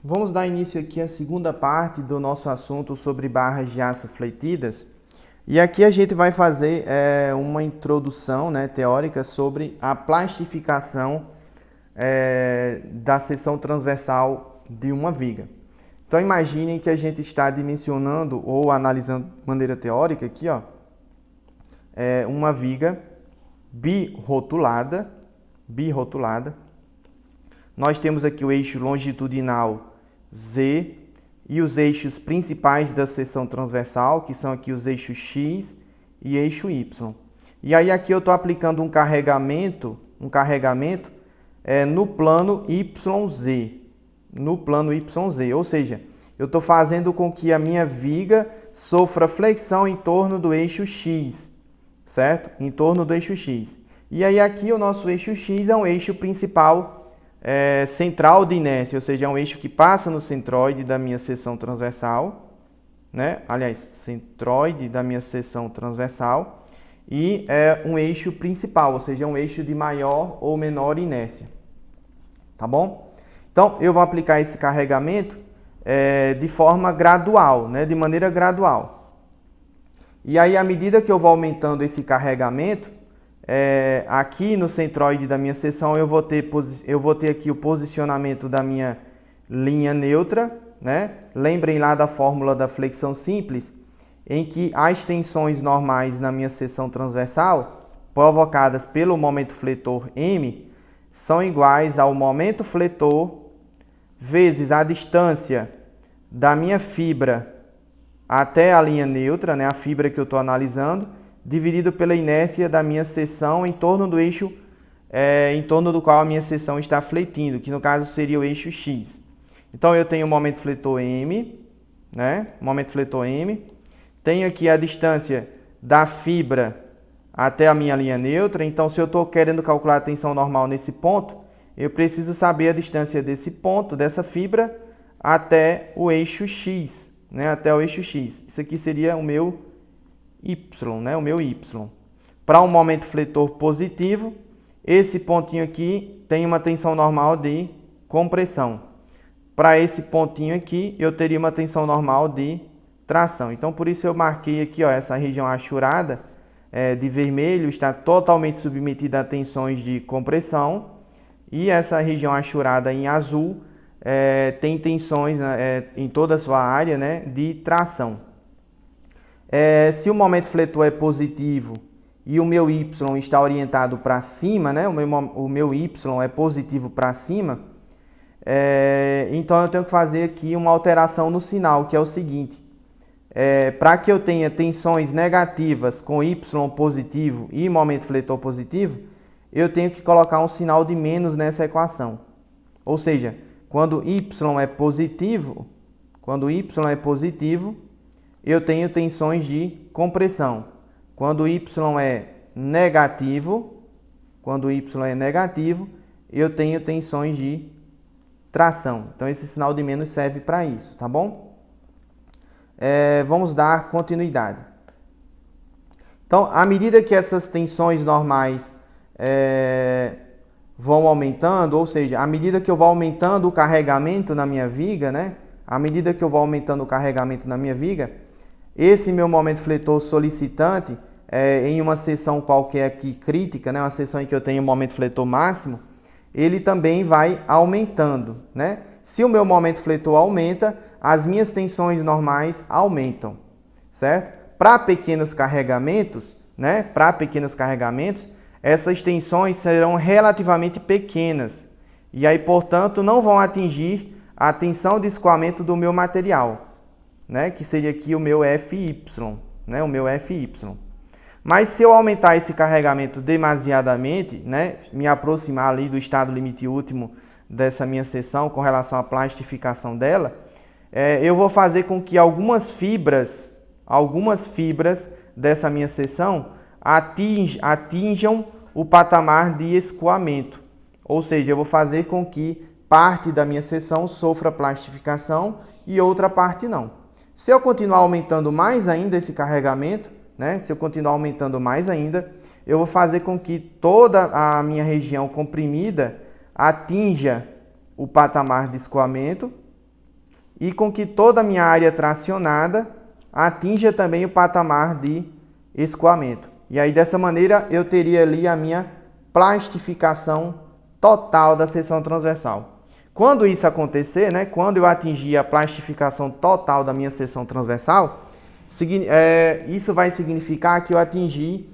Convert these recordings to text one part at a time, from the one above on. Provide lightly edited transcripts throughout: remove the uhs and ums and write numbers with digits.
Vamos dar início aqui à segunda parte do nosso assunto sobre barras de aço fletidas. E aqui a gente vai fazer uma introdução, teórica sobre a plastificação da seção transversal de uma viga. Então imaginem que a gente está dimensionando ou analisando de maneira teórica aqui, uma viga birrotulada. Nós temos aqui o eixo longitudinal Z e os eixos principais da seção transversal, que são aqui os eixos X e eixo Y. E aí aqui eu estou aplicando um carregamento no plano YZ. Ou seja, eu estou fazendo com que a minha viga sofra flexão em torno do eixo X, certo? Em torno do eixo X. E aí aqui o nosso eixo X é um eixo principal central de inércia, ou seja, é um eixo que passa no centroide da minha seção transversal, centroide da minha seção transversal, e é um eixo principal, ou seja, é um eixo de maior ou menor inércia, tá bom? Então, eu vou aplicar esse carregamento de forma gradual, de maneira gradual. E aí, à medida que eu vou aumentando esse carregamento, aqui no centroide da minha seção eu vou ter aqui o posicionamento da minha linha neutra, Lembrem lá da fórmula da flexão simples, em que as tensões normais na minha seção transversal, provocadas pelo momento fletor M, são iguais ao momento fletor vezes a distância da minha fibra até a linha neutra, a fibra que eu estou analisando, dividido pela inércia da minha seção em torno do eixo em torno do qual a minha seção está fletindo, que no caso seria o eixo X. Então eu tenho o momento fletor M, momento fletor M, tenho aqui a distância da fibra até a minha linha neutra. Então, se eu estou querendo calcular a tensão normal nesse ponto, eu preciso saber a distância desse ponto, dessa fibra, até o eixo X, até o eixo X. Isso aqui seria o meu Y, o meu Y. Para um momento fletor positivo, esse pontinho aqui tem uma tensão normal de compressão. Para esse pontinho aqui, eu teria uma tensão normal de tração. Então, por isso eu marquei aqui, essa região achurada de vermelho está totalmente submetida a tensões de compressão. E essa região achurada em azul tem tensões em toda a sua área de tração. Se o momento fletor é positivo e o meu Y está orientado para cima, o meu Y é positivo para cima, então eu tenho que fazer aqui uma alteração no sinal, que é o seguinte: para que eu tenha tensões negativas com Y positivo e momento fletor positivo, eu tenho que colocar um sinal de menos nessa equação. Ou seja, quando Y é positivo, eu tenho tensões de compressão. Quando Y é negativo, eu tenho tensões de tração. Então esse sinal de menos serve para isso, tá bom? Vamos dar continuidade. Então, à medida que essas tensões normais vão aumentando, ou seja, à medida que eu vou aumentando o carregamento na minha viga, esse meu momento fletor solicitante, em uma seção qualquer aqui crítica, uma seção em que eu tenho o momento fletor máximo, ele também vai aumentando, Se o meu momento fletor aumenta, as minhas tensões normais aumentam, certo? Para pequenos carregamentos, essas tensões serão relativamente pequenas e aí, portanto, não vão atingir a tensão de escoamento do meu material, que seria aqui o meu FY, Mas se eu aumentar esse carregamento demasiadamente, me aproximar ali do estado limite último dessa minha seção com relação à plastificação dela, eu vou fazer com que algumas fibras dessa minha seção atinjam o patamar de escoamento. Ou seja, eu vou fazer com que parte da minha seção sofra plastificação e outra parte não. Se eu continuar aumentando mais ainda esse carregamento, eu vou fazer com que toda a minha região comprimida atinja o patamar de escoamento e com que toda a minha área tracionada atinja também o patamar de escoamento. E aí, dessa maneira, eu teria ali a minha plastificação total da seção transversal. Quando isso acontecer, né, quando eu atingir a plastificação total da minha seção transversal, isso vai significar que eu atingi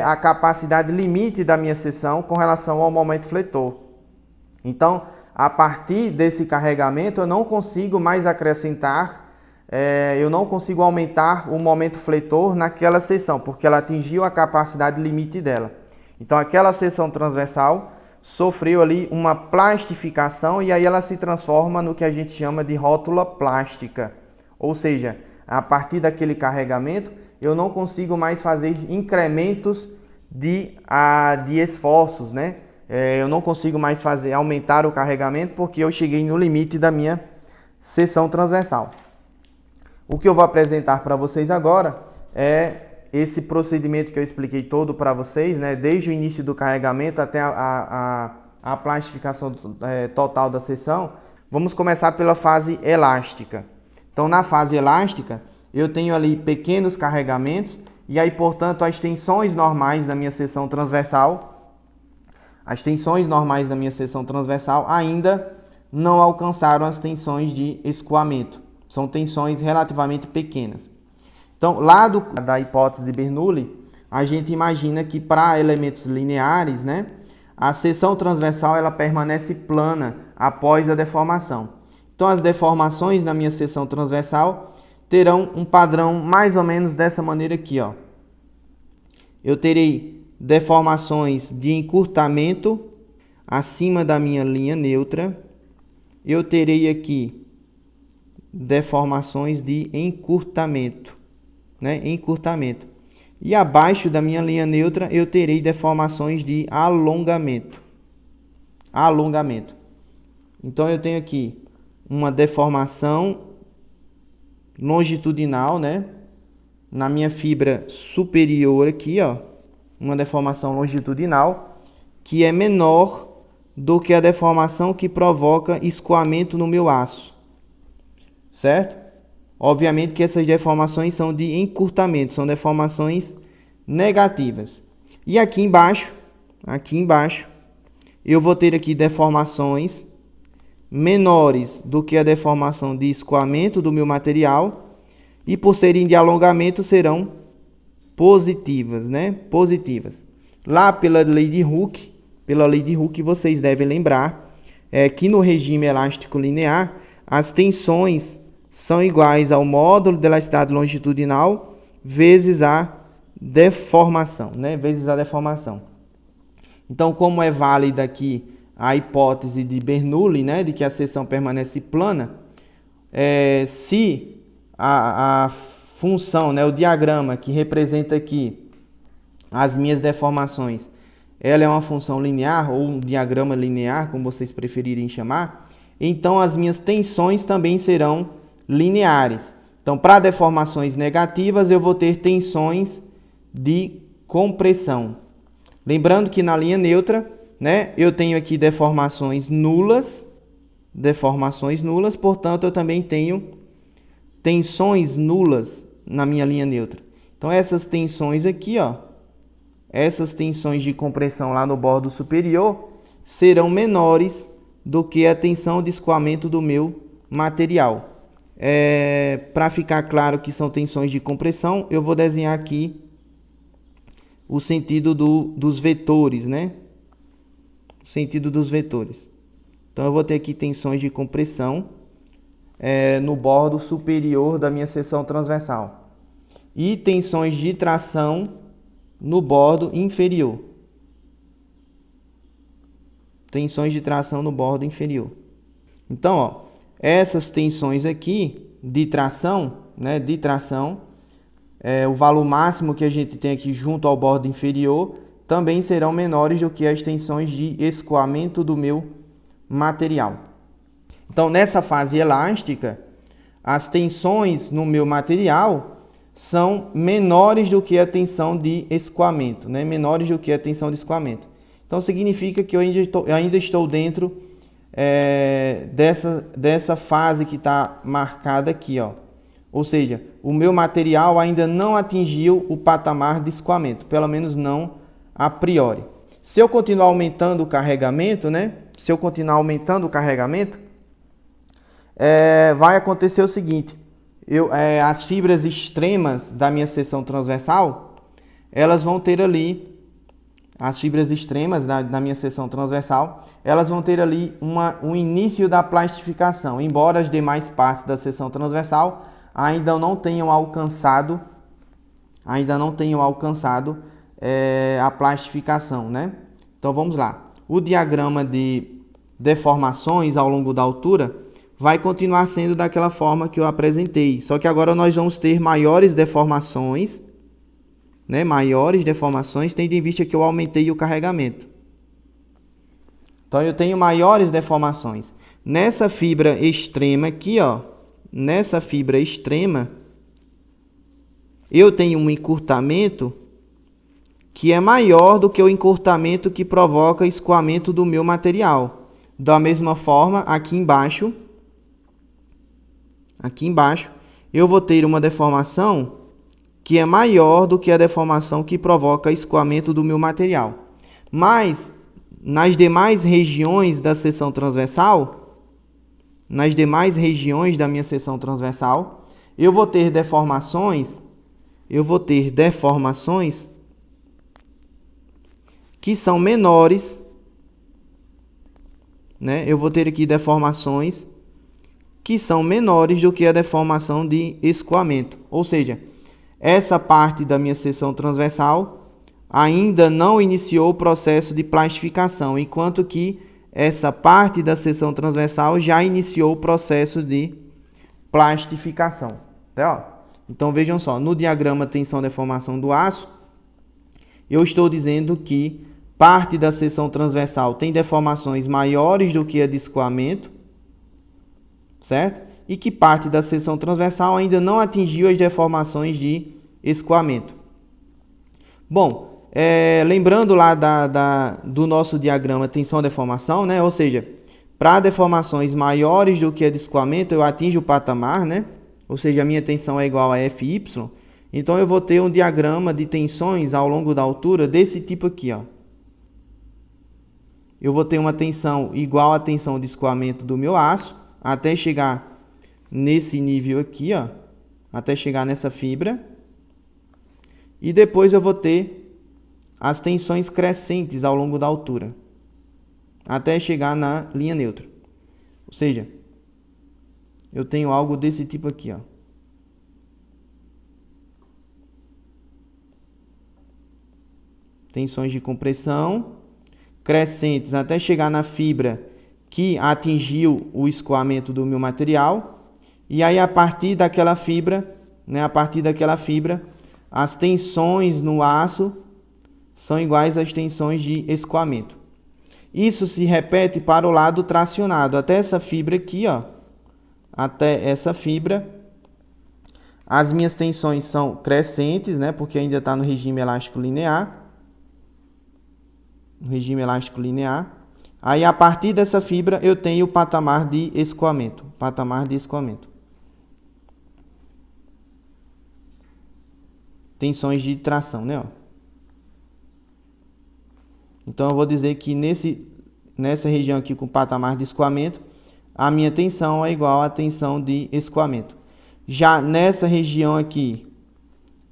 a capacidade limite da minha seção com relação ao momento fletor. Então, a partir desse carregamento, eu não consigo mais acrescentar, eu não consigo aumentar o momento fletor naquela seção, porque ela atingiu a capacidade limite dela. Então, aquela seção transversal sofreu ali uma plastificação e aí ela se transforma no que a gente chama de rótula plástica. Ou seja, a partir daquele carregamento, eu não consigo mais fazer incrementos de esforços, né? Eu não consigo mais aumentar o carregamento porque eu cheguei no limite da minha seção transversal. O que eu vou apresentar para vocês agora é esse procedimento que eu expliquei todo para vocês, né? Desde o início do carregamento até a plastificação total da seção. Vamos começar pela fase elástica. Então, na fase elástica, eu tenho ali pequenos carregamentos e aí, portanto, as tensões normais da minha seção transversal, ainda não alcançaram as tensões de escoamento. São tensões relativamente pequenas. Então, lá da hipótese de Bernoulli, a gente imagina que para elementos lineares, né, a seção transversal ela permanece plana após a deformação. Então, as deformações na minha seção transversal terão um padrão mais ou menos dessa maneira aqui, ó. Eu terei deformações de encurtamento acima da minha linha neutra. Eu terei aqui deformações de encurtamento, né? Encurtamento. E abaixo da minha linha neutra eu terei deformações de alongamento. Alongamento. Então eu tenho aqui uma deformação longitudinal, né? Na minha fibra superior aqui, ó, uma deformação longitudinal que é menor do que a deformação que provoca escoamento no meu aço, certo? Obviamente que essas deformações são de encurtamento, são deformações negativas. E aqui embaixo, eu vou ter aqui deformações menores do que a deformação de escoamento do meu material e por serem de alongamento serão positivas, né? Positivas. Lá pela lei de Hooke, vocês devem lembrar que no regime elástico linear as tensões são iguais ao módulo de elasticidade longitudinal vezes a deformação, né? Vezes a deformação. Então, como é válida aqui a hipótese de Bernoulli, né, de que a seção permanece plana, se a função, né, o diagrama que representa aqui as minhas deformações, ela é uma função linear ou um diagrama linear, como vocês preferirem chamar, então as minhas tensões também serão lineares. Então, para deformações negativas, eu vou ter tensões de compressão. Lembrando que na linha neutra, né, eu tenho aqui deformações nulas, portanto, eu também tenho tensões nulas na minha linha neutra. Então, essas tensões aqui, ó, essas tensões de compressão lá no bordo superior serão menores do que a tensão de escoamento do meu material. Para ficar claro que são tensões de compressão, eu vou desenhar aqui o sentido dos vetores, né? O sentido dos vetores. Então, eu vou ter aqui tensões de compressão no bordo superior da minha seção transversal e tensões de tração no bordo inferior. Tensões de tração no bordo inferior. Então, ó, essas tensões aqui de tração, né, o valor máximo que a gente tem aqui junto ao bordo inferior também serão menores do que as tensões de escoamento do meu material. Então, nessa fase elástica, as tensões no meu material são menores do que a tensão de escoamento, né? Menores do que a tensão de escoamento. Então, significa que eu ainda estou dentro dessa fase que está marcada aqui, ó. Ou seja, o meu material ainda não atingiu o patamar de escoamento, pelo menos não a priori. Se eu continuar aumentando o carregamento, né? Se eu continuar aumentando o carregamento, vai acontecer o seguinte: as fibras extremas da minha seção transversal, elas vão ter ali, as fibras extremas da minha seção transversal, elas vão ter ali um início da plastificação, embora as demais partes da seção transversal ainda não tenham alcançado a plastificação, né? Então vamos lá. O diagrama de deformações ao longo da altura vai continuar sendo daquela forma que eu apresentei, só que agora nós vamos ter maiores deformações, né? Maiores deformações, tendo em vista que eu aumentei o carregamento. Então eu tenho maiores deformações. Nessa fibra extrema aqui, ó, nessa fibra extrema, eu tenho um encurtamento que é maior do que o encurtamento que provoca escoamento do meu material. Da mesma forma, aqui embaixo, eu vou ter uma deformação que é maior do que a deformação que provoca escoamento do meu material. Mas, nas demais regiões da seção transversal, nas demais regiões da minha seção transversal, eu vou ter deformações que são menores, né? Eu vou ter aqui deformações que são menores do que a deformação de escoamento. Ou seja, essa parte da minha seção transversal ainda não iniciou o processo de plastificação, enquanto que essa parte da seção transversal já iniciou o processo de plastificação. Tá? Então vejam só, no diagrama tensão-deformação do aço, eu estou dizendo que parte da seção transversal tem deformações maiores do que a de escoamento, certo? E que parte da seção transversal ainda não atingiu as deformações de escoamento. Bom, lembrando lá do nosso diagrama tensão-deformação, né? Ou seja, para deformações maiores do que a de escoamento, eu atinjo o patamar, né? Ou seja, a minha tensão é igual a Fy. Então, eu vou ter um diagrama de tensões ao longo da altura desse tipo aqui, ó. Eu vou ter uma tensão igual à tensão de escoamento do meu aço, até chegar nesse nível aqui, ó, até chegar nessa fibra. E depois eu vou ter as tensões crescentes ao longo da altura, até chegar na linha neutra. Ou seja, eu tenho algo desse tipo aqui, ó. Tensões de compressão crescentes até chegar na fibra que atingiu o escoamento do meu material. E aí, a partir daquela fibra, né, as tensões no aço são iguais às tensões de escoamento. Isso se repete para o lado tracionado, até essa fibra aqui, ó. Até essa fibra, as minhas tensões são crescentes, né, porque ainda está no regime elástico linear. Aí, a partir dessa fibra, eu tenho o patamar de escoamento. Tensões de tração, né? Ó. Então, eu vou dizer que nessa região aqui com patamar de escoamento, a minha tensão é igual à tensão de escoamento. Já nessa região aqui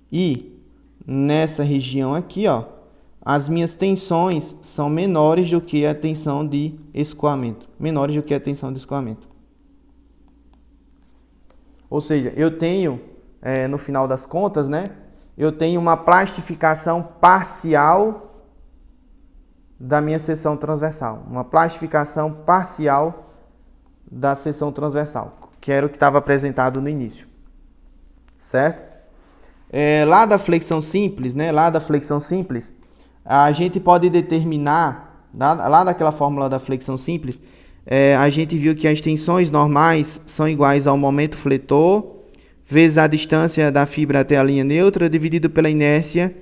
e nessa região aqui, ó, as minhas tensões são menores do que a tensão de escoamento. Ou seja, eu tenho, no final das contas, né, eu tenho uma plastificação parcial da minha seção transversal. Uma plastificação parcial da seção transversal, que era o que estava apresentado no início. Certo? Lá da flexão simples, a gente pode determinar, lá daquela fórmula da flexão simples, a gente viu que as tensões normais são iguais ao momento fletor vezes a distância da fibra até a linha neutra dividido pela inércia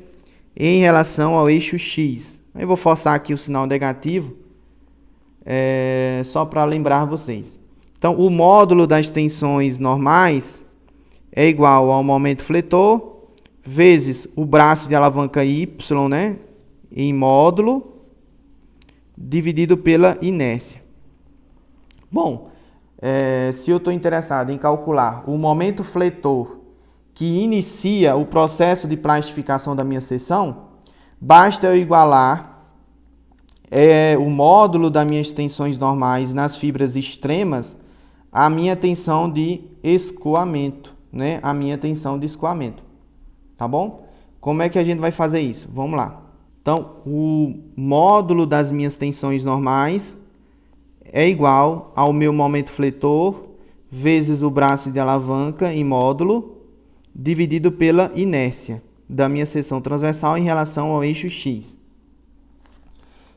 em relação ao eixo X. Eu vou forçar aqui o sinal negativo só para lembrar vocês. Então, o módulo das tensões normais é igual ao momento fletor vezes o braço de alavanca Y, né, em módulo, dividido pela inércia. Bom, se eu estou interessado em calcular o momento fletor que inicia o processo de plastificação da minha seção, basta eu igualar o módulo das minhas tensões normais nas fibras extremas à minha tensão de escoamento, né? A minha tensão de escoamento, tá bom? Como é que a gente vai fazer isso? Vamos lá. Então, o módulo das minhas tensões normais é igual ao meu momento fletor vezes o braço de alavanca em módulo dividido pela inércia da minha seção transversal em relação ao eixo X.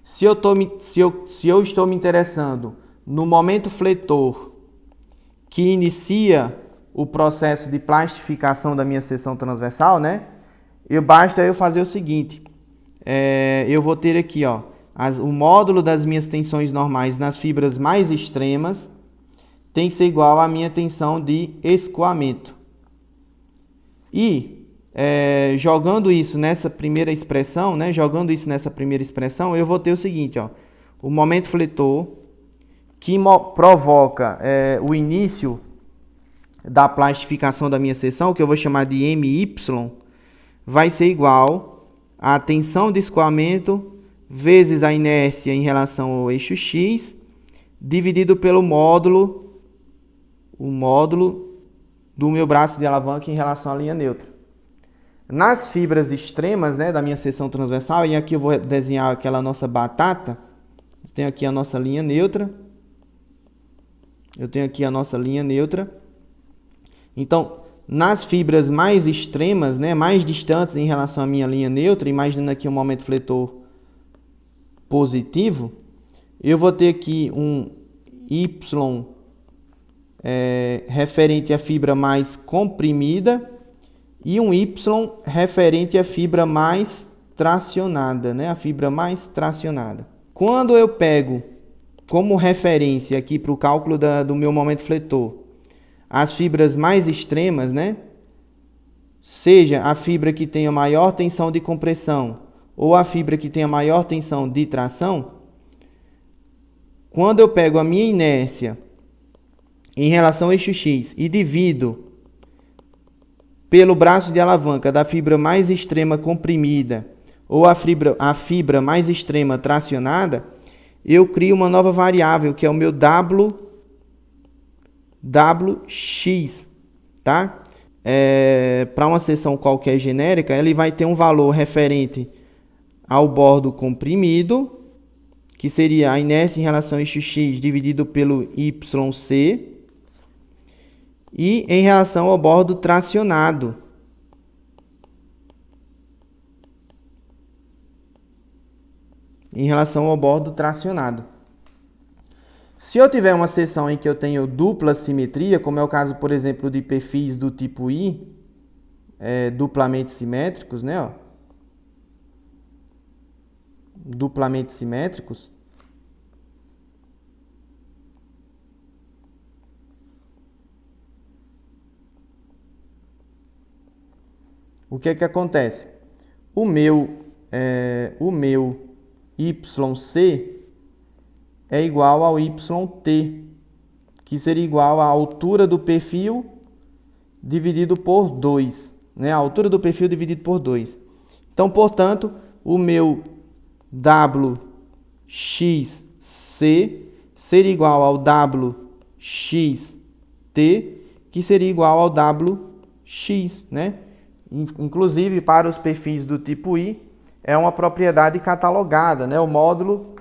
Se eu estou me interessando no momento fletor que inicia o processo de plastificação da minha seção transversal, né? Basta eu fazer o seguinte, eu vou ter aqui, ó, o módulo das minhas tensões normais nas fibras mais extremas tem que ser igual à minha tensão de escoamento. E jogando isso nessa primeira expressão, né? Eu vou ter o seguinte, ó, o momento fletor que provoca o início da plastificação da minha seção, que eu vou chamar de MY, vai ser igual à tensão de escoamento vezes a inércia em relação ao eixo X, dividido pelo módulo, o módulo do meu braço de alavanca em relação à linha neutra. Nas fibras extremas, né, da minha seção transversal, e aqui eu vou desenhar aquela nossa batata, tenho aqui a nossa linha neutra, Então, nas fibras mais extremas, né, mais distantes em relação à minha linha neutra, imaginando aqui um momento fletor positivo, eu vou ter aqui um Y referente à fibra mais comprimida e um Y referente à fibra mais tracionada, né, a fibra mais tracionada. Quando eu pego como referência aqui para o cálculo do meu momento fletor as fibras mais extremas, né? Seja a fibra que tenha maior tensão de compressão ou a fibra que tenha maior tensão de tração, quando eu pego a minha inércia em relação ao eixo X e divido pelo braço de alavanca da fibra mais extrema comprimida ou a fibra mais extrema tracionada, eu crio uma nova variável, que é o meu WX, tá? Para uma seção qualquer genérica, ele vai ter um valor referente ao bordo comprimido, que seria a inércia em relação ao eixo X dividido pelo YC, e em relação ao bordo tracionado, Se eu tiver uma seção em que eu tenho dupla simetria, como é o caso, por exemplo, de perfis do tipo I, duplamente simétricos, né? Ó, duplamente simétricos. O que é que acontece? O meu YC é igual ao YT, que seria igual à altura do perfil dividido por 2, né? A altura do perfil dividido por 2. Então, portanto, o meu WXC seria igual ao WXT, que seria igual ao WX, né? Inclusive, para os perfis do tipo I, é uma propriedade catalogada, né? O módulo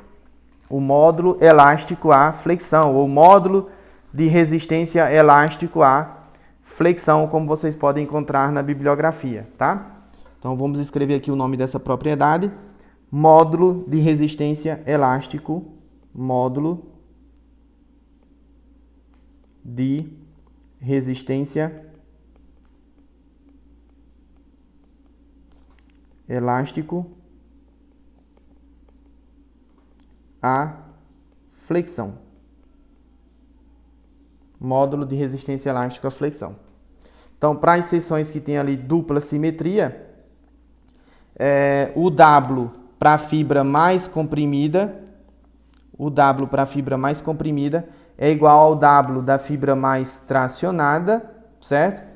elástico à flexão, ou módulo de resistência elástico à flexão, como vocês podem encontrar na bibliografia, tá? Então, vamos escrever aqui o nome dessa propriedade. Módulo de resistência elástico, módulo de resistência elástico à flexão. Módulo de resistência elástica à flexão. Então, para as seções que tem ali dupla simetria, o W para a fibra mais comprimida, é igual ao W da fibra mais tracionada, certo?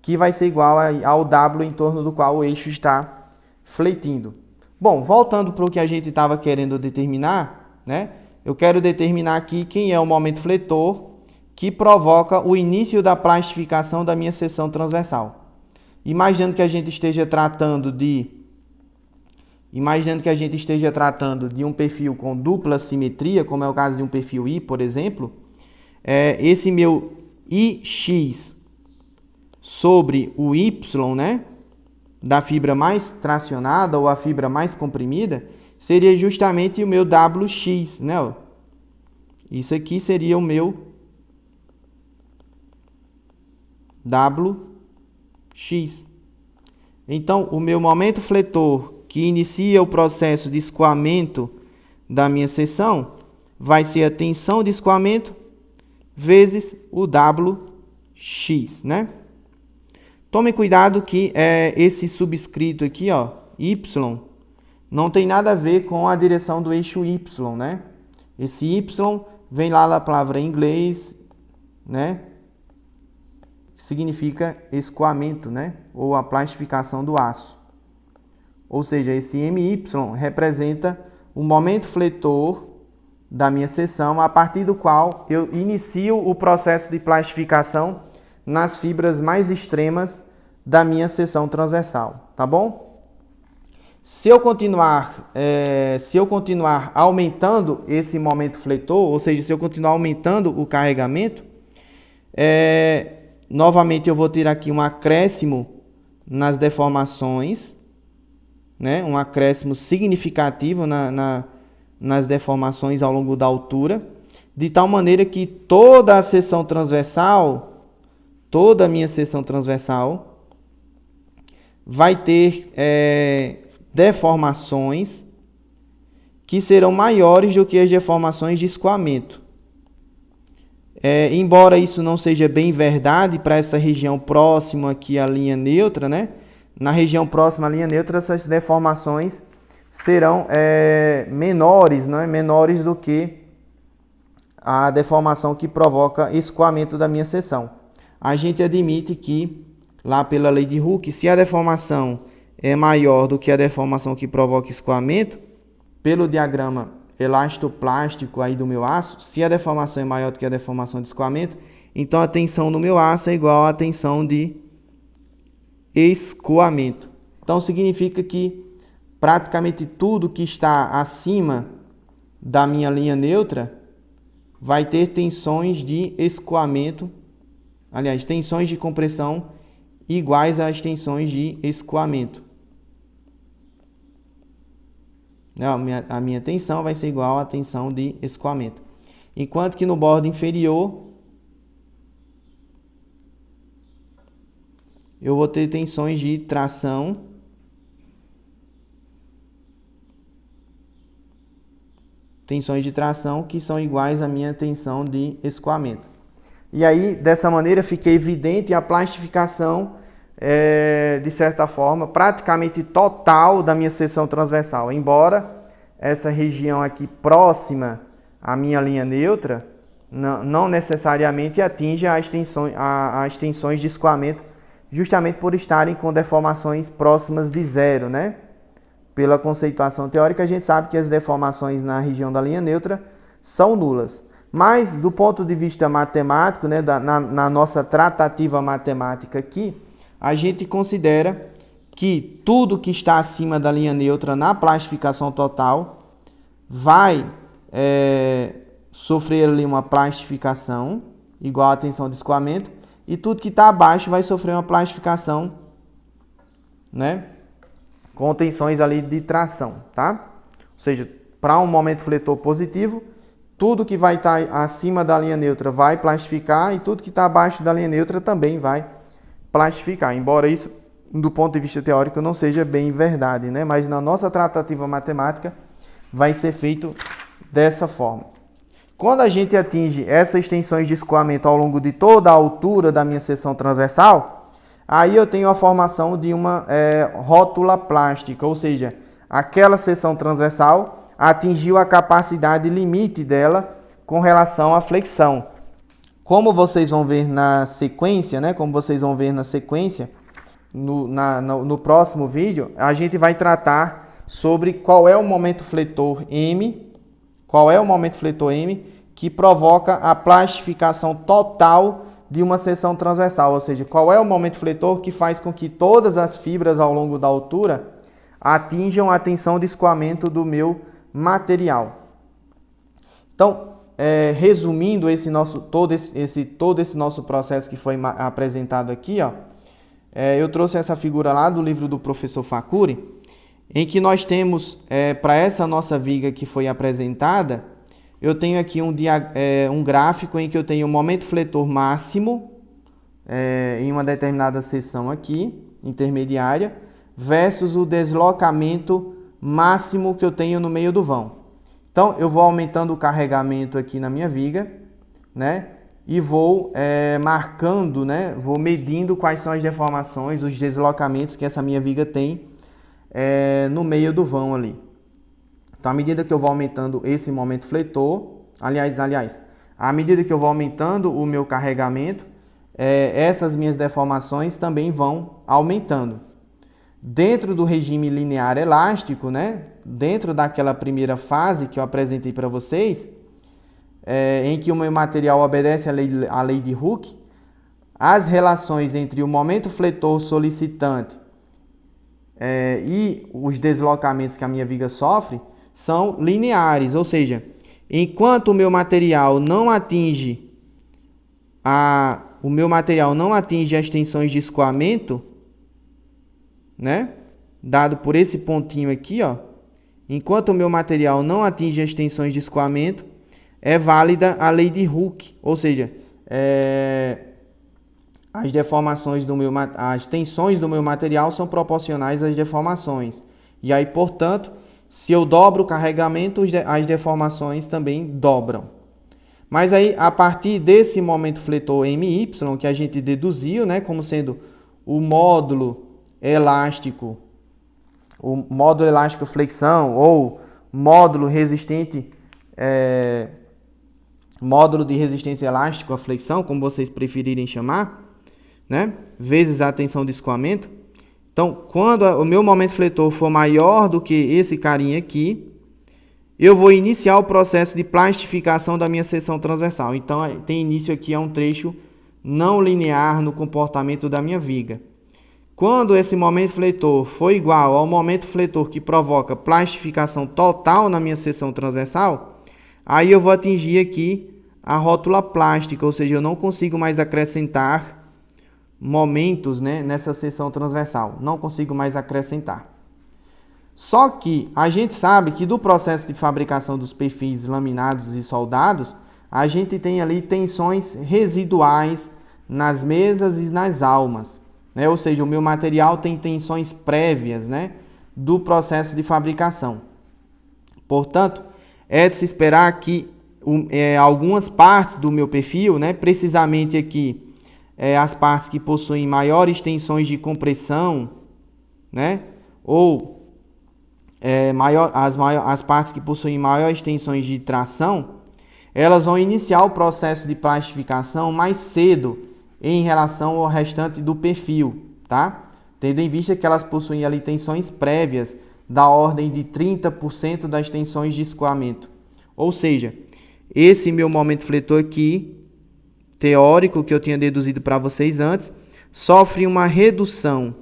Que vai ser igual ao W em torno do qual o eixo está fletindo. Bom, voltando para o que a gente estava querendo determinar, né? Eu quero determinar aqui quem é o momento fletor que provoca o início da plastificação da minha seção transversal. Imaginando que a gente esteja tratando de um perfil com dupla simetria, como é o caso de um perfil I, por exemplo, esse meu IX sobre o Y, né, da fibra mais tracionada ou a fibra mais comprimida, seria justamente o meu WX, né? Isso aqui seria o meu WX. Então, o meu momento fletor que inicia o processo de escoamento da minha seção vai ser a tensão de escoamento vezes o WX, né? Tome cuidado que esse subscrito aqui, ó, Y, não tem nada a ver com a direção do eixo Y, né? Esse Y vem lá da palavra em inglês, né? Significa escoamento, né? Ou a plastificação do aço. Ou seja, esse MY representa o momento fletor da minha seção, a partir do qual eu inicio o processo de plastificação nas fibras mais extremas da minha seção transversal, tá bom? Se eu continuar aumentando esse momento fletor, ou seja, se eu continuar aumentando o carregamento, novamente eu vou ter aqui um acréscimo nas deformações, né? Um acréscimo significativo nas deformações ao longo da altura, de tal maneira que toda a seção transversal, toda a minha seção transversal, vai ter deformações que serão maiores do que as deformações de escoamento. Embora isso não seja bem verdade para essa região próxima aqui à linha neutra, né? Na região próxima à linha neutra, essas deformações serão menores, né? Menores do que a deformação que provoca escoamento da minha seção. A gente admite que, lá pela lei de Hooke, se a deformação é maior do que a deformação que provoca escoamento, pelo diagrama elastoplástico aí do meu aço, se a deformação é maior do que a deformação de escoamento, então a tensão no meu aço é igual à tensão de escoamento. Então significa que praticamente tudo que está acima da minha linha neutra vai ter tensões de escoamento, aliás, tensões de compressão iguais às tensões de escoamento. A minha tensão vai ser igual à tensão de escoamento. Enquanto que no bordo inferior eu vou ter tensões de tração que são iguais à minha tensão de escoamento. E aí, dessa maneira, fica evidente a plastificação, de certa forma, praticamente total da minha seção transversal. Embora essa região aqui próxima à minha linha neutra não necessariamente atinja as tensões de escoamento, justamente por estarem com deformações próximas de zero, né? Pela conceituação teórica, a gente sabe que as deformações na região da linha neutra são nulas. Mas, do ponto de vista matemático, né, na nossa tratativa matemática aqui, a gente considera que tudo que está acima da linha neutra na plastificação total vai sofrer ali uma plastificação igual à tensão de escoamento, e tudo que está abaixo vai sofrer uma plastificação, né, com tensões ali de tração, tá? Ou seja, para um momento fletor positivo, tudo que vai estar acima da linha neutra vai plastificar e tudo que está abaixo da linha neutra também vai plastificar. Embora isso, do ponto de vista teórico, não seja bem verdade, né? Mas na nossa tratativa matemática vai ser feito dessa forma. Quando a gente atinge essas tensões de escoamento ao longo de toda a altura da minha seção transversal, aí eu tenho a formação de uma rótula plástica, ou seja, aquela seção transversal atingiu a capacidade limite dela com relação à flexão. Como vocês vão ver na sequência, no próximo vídeo, a gente vai tratar sobre qual é o momento fletor M, que provoca a plastificação total de uma seção transversal, ou seja, qual é o momento fletor que faz com que todas as fibras ao longo da altura atinjam a tensão de escoamento do meu material. Então, resumindo todo esse nosso processo que foi apresentado aqui, eu trouxe essa figura lá do livro do professor Facuri, em que nós temos, para essa nossa viga que foi apresentada, eu tenho aqui um gráfico em que eu tenho o momento fletor máximo em uma determinada seção aqui, intermediária, versus o deslocamento máximo que eu tenho no meio do vão. Então, eu vou aumentando o carregamento aqui na minha viga, né? E vou marcando, né? Vou medindo quais são as deformações, os deslocamentos que essa minha viga tem no meio do vão ali. Então, à medida que eu vou aumentando esse momento fletor, à medida que eu vou aumentando o meu carregamento, essas minhas deformações também vão aumentando. Dentro do regime linear elástico, né? Dentro daquela primeira fase que eu apresentei para vocês, em que o meu material obedece à lei de Hooke, as relações entre o momento fletor solicitante e os deslocamentos que a minha viga sofre são lineares, ou seja, enquanto o meu material não atinge as tensões de escoamento, né? Dado por esse pontinho aqui, enquanto o meu material não atinge as tensões de escoamento, é válida a lei de Hooke, ou seja, as tensões do meu material são proporcionais às deformações. E aí, portanto, se eu dobro o carregamento, as deformações também dobram. Mas aí, a partir desse momento fletor MY, que a gente deduziu, né, como sendo o módulo elástico flexão ou módulo de resistência elástico à flexão, como vocês preferirem chamar, né, vezes a tensão de escoamento. Então, quando o meu momento fletor for maior do que esse carinha aqui, eu vou iniciar o processo de plastificação da minha seção transversal. Então, tem início aqui a um trecho não linear no comportamento da minha viga. Quando esse momento fletor for igual ao momento fletor que provoca plastificação total na minha seção transversal, aí eu vou atingir aqui a rótula plástica, ou seja, eu não consigo mais acrescentar momentos, né, nessa seção transversal. Não consigo mais acrescentar. Só que a gente sabe que do processo de fabricação dos perfis laminados e soldados, a gente tem ali tensões residuais nas mesas e nas almas, né? Ou seja, o meu material tem tensões prévias, né, do processo de fabricação. Portanto, é de se esperar que algumas partes do meu perfil, né, precisamente aqui, as partes que possuem maiores tensões de compressão, né, ou as partes que possuem maiores tensões de tração, elas vão iniciar o processo de plastificação mais cedo em relação ao restante do perfil, tá? Tendo em vista que elas possuem ali tensões prévias da ordem de 30% das tensões de escoamento. Ou seja, esse meu momento fletor aqui, teórico, que eu tinha deduzido para vocês antes, sofre uma redução.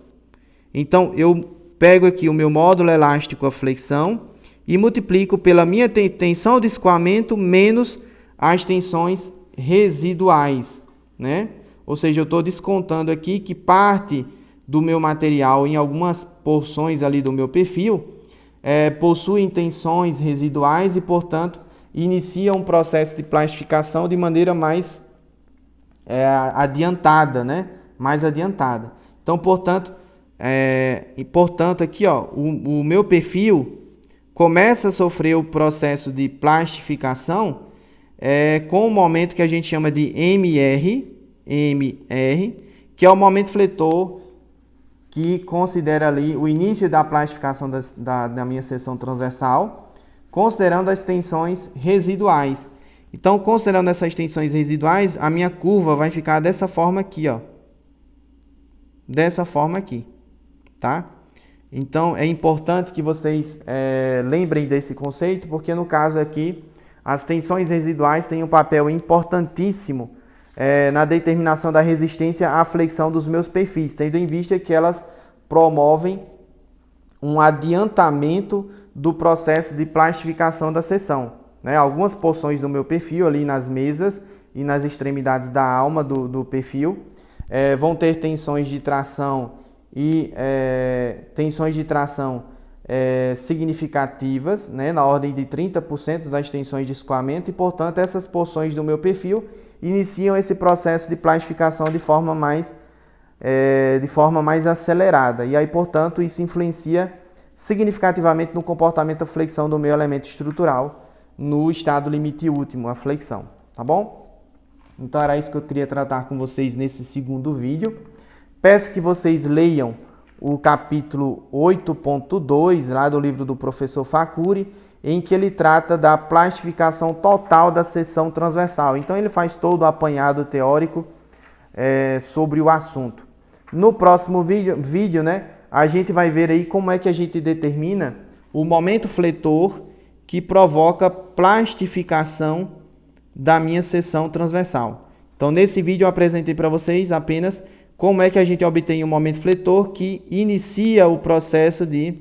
Então, eu pego aqui o meu módulo elástico à flexão e multiplico pela minha tensão de escoamento menos as tensões residuais, né? Ou seja, eu estou descontando aqui que parte do meu material, em algumas porções ali do meu perfil, possuem tensões residuais e, portanto, inicia um processo de plastificação de maneira mais adiantada, né? Mais adiantada. Então, portanto, aqui, o meu perfil começa a sofrer o processo de plastificação com o momento que a gente chama de MR, que é o momento fletor que considera ali o início da plastificação da minha seção transversal, considerando as tensões residuais. Então, considerando essas tensões residuais, a minha curva vai ficar dessa forma aqui, ó. Dessa forma aqui, tá? Então, é importante que vocês lembrem desse conceito, porque no caso aqui, as tensões residuais têm um papel importantíssimo na determinação da resistência à flexão dos meus perfis, tendo em vista que elas promovem um adiantamento do processo de plastificação da seção. Algumas porções do meu perfil ali nas mesas e nas extremidades da alma do perfil vão ter tensões de tração e significativas, na ordem de 30% das tensões de escoamento, e portanto essas porções do meu perfil iniciam esse processo de plastificação de forma mais acelerada, e aí portanto isso influencia significativamente no comportamento da flexão do meu elemento estrutural no estado limite último, a flexão, tá bom? Então era isso que eu queria tratar com vocês nesse segundo vídeo. Peço que vocês leiam o capítulo 8.2 lá do livro do professor Facuri, em que ele trata da plastificação total da seção transversal. Então ele faz todo o apanhado teórico sobre o assunto. No próximo vídeo, a gente vai ver aí como é que a gente determina o momento fletor que provoca plastificação da minha seção transversal. Então nesse vídeo eu apresentei para vocês apenas como é que a gente obtém um momento fletor que inicia o processo de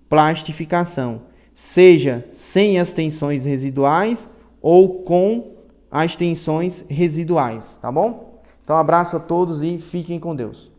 plastificação, seja sem as tensões residuais ou com as tensões residuais, tá bom? Então, abraço a todos e fiquem com Deus.